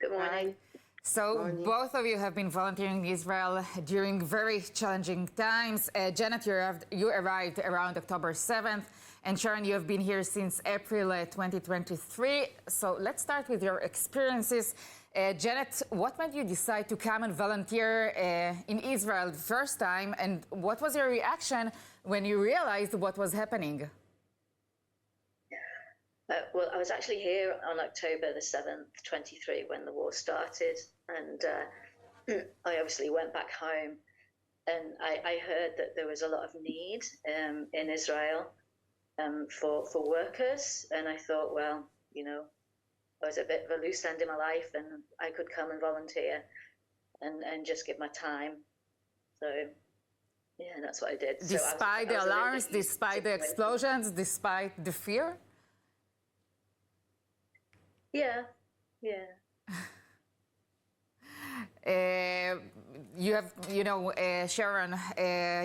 Good morning. Hi. So Morning. both of you have been volunteering in Israel during very challenging times. Janet, you arrived around October 7th, and Sharon, you have been here since April 2023. So let's start with your experiences. Janet, what made you decide to come and volunteer in Israel the first time, and what was your reaction when you realized what was happening? Well, I was actually here on October the 7th, 23, when the war started. And I obviously went back home, and I heard that there was a lot of need in Israel for workers. And I thought, well, you know, I was a bit of a loose end in my life, and I could come and volunteer and just give my time. So, yeah, that's what I did. Despite the alarms, despite the explosions, despite the fear? Yeah, yeah. Sharon,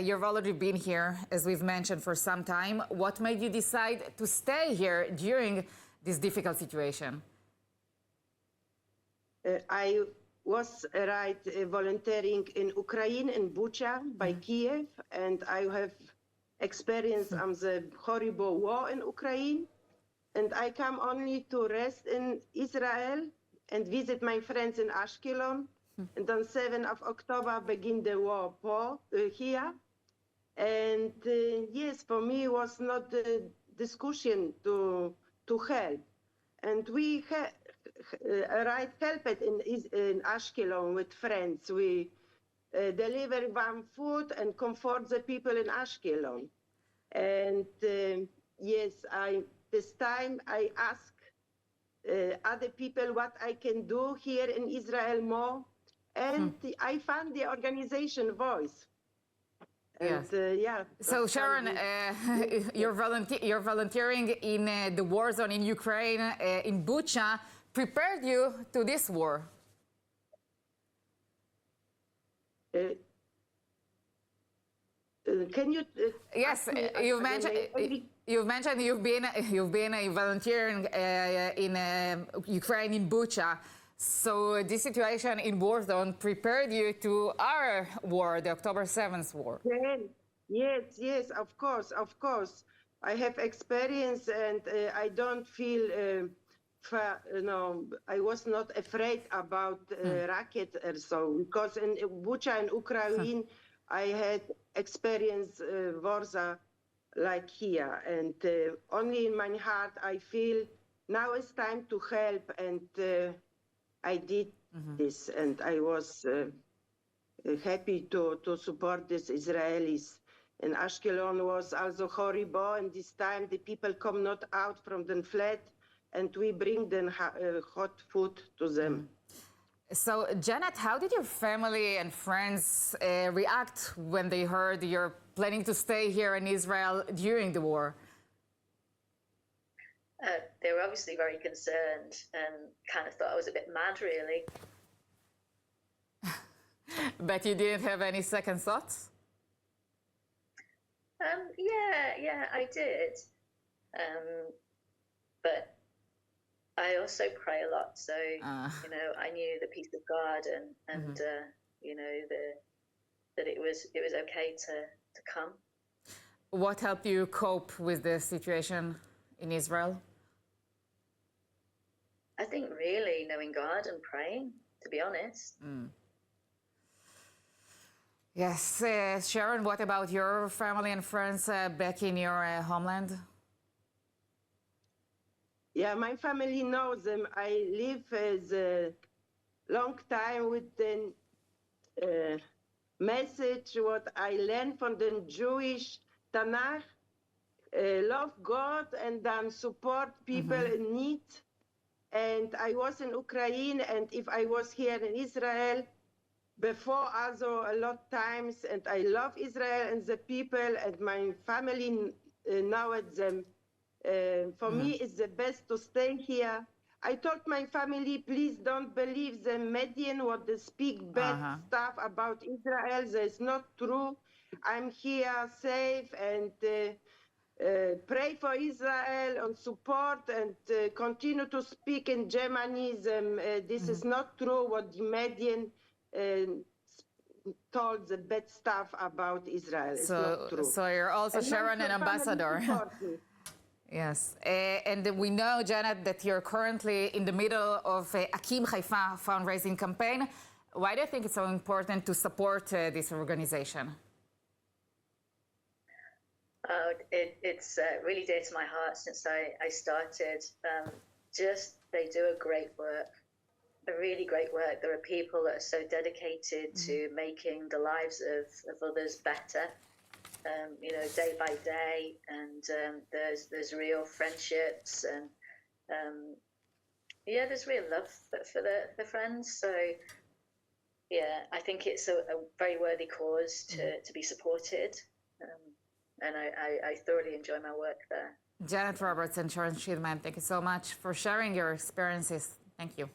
you've already been here, as we've mentioned, for some time. What made you decide to stay here during this difficult situation? I was volunteering in Ukraine, in Bucha, by Kiev, and I have experience on the horrible war in Ukraine. And I come only to rest in Israel and visit my friends in Ashkelon. And on 7th of October begin the war here. And yes, for me was not a discussion to help. And we helped in Ashkelon with friends. We deliver warm food and comfort the people in Ashkelon. And yes, this time I ask other people what I can do here in Israel more. And I found the organization Voice. And, yes. So Sharon, you're volunteering in the war zone in Ukraine, in Bucha. Prepared you to this war? Can you? Yes, you've mentioned you've been a volunteer in Ukraine, in Bucha. So this situation in war zone prepared you to our war, the October 7th war. Yes, of course. I have experience, and I don't feel. I was not afraid about rocket or so, because in Bucha and Ukraine, I had experience Warsaw like here, and only in my heart I feel now it's time to help, and I did this, and I was happy to support these Israelis. And Ashkelon was also horrible, and this time the people come not out from the flat, and we bring them hot food to them. So, Janet, how did your family and friends react when they heard you're planning to stay here in Israel during the war? They were obviously very concerned and kind of thought I was a bit mad, really. But you didn't have any second thoughts? Yeah, I did. But I also pray a lot, so I knew the peace of God, and that it was okay to come. What helped you cope with the situation in Israel? I think really knowing God and praying, to be honest. Yes, Sharon, what about your family and friends back in your homeland? Yeah, my family knows them. I live as a long time with the message, what I learned from the Jewish Tanakh, love God and then support people in need. And I was in Ukraine, and if I was here in Israel, before also a lot times, and I love Israel and the people, and my family know them. For me, it's the best to stay here. I told my family, please don't believe the media what they speak bad stuff about Israel. That's not true. I'm here safe, and pray for Israel and support and continue to speak in Germanism. This is not true what the media told the bad stuff about Israel. It's not true. So you're also, And Sharon, an ambassador. Yes. And we know, Janet, that you're currently in the middle of Akim Haifa fundraising campaign. Why do you think it's so important to support this organization? It's really dear to my heart since I started. They do a great work, a really great work. There are people that are so dedicated to making the lives of others better, day by day. And there's real friendships and, there's real love for the friends. So, I think it's a very worthy cause to be supported. And I thoroughly enjoy my work there. Janet Roberts and Sharon Schildmayer, thank you so much for sharing your experiences. Thank you.